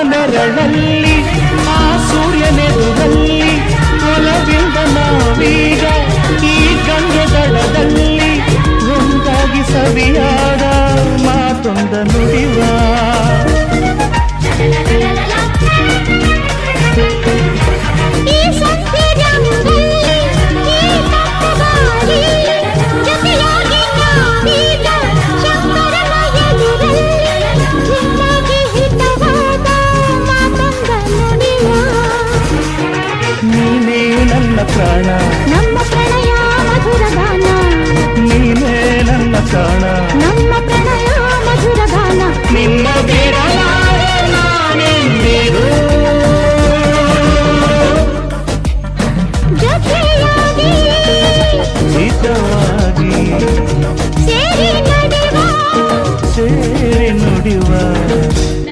ನೆರಳಲ್ಲಿ ಆ ಸೂರ್ಯನೆದುರಲ್ಲಿ ಒಲವಿಂದ ನಾವೀಗ ಈ ಗಂಗೆ ದಡದಲ್ಲಿ ಒಂದಾಗಿ ಸವಿಯಾದ ಮಾತೊಂದ ನುಡಿವ ನೀನೇ ನನ್ನ ಪ್ರಾಣ ನಮ್ಮ ಪ್ರಣಯ ಮಧುರ ಗಾನ ನೀನೇ ನನ್ನ ಪ್ರಾಣ ನಮ್ಮ ಪ್ರಣಯ ಮಧುರ ಗಾನ ನಿನ್ನ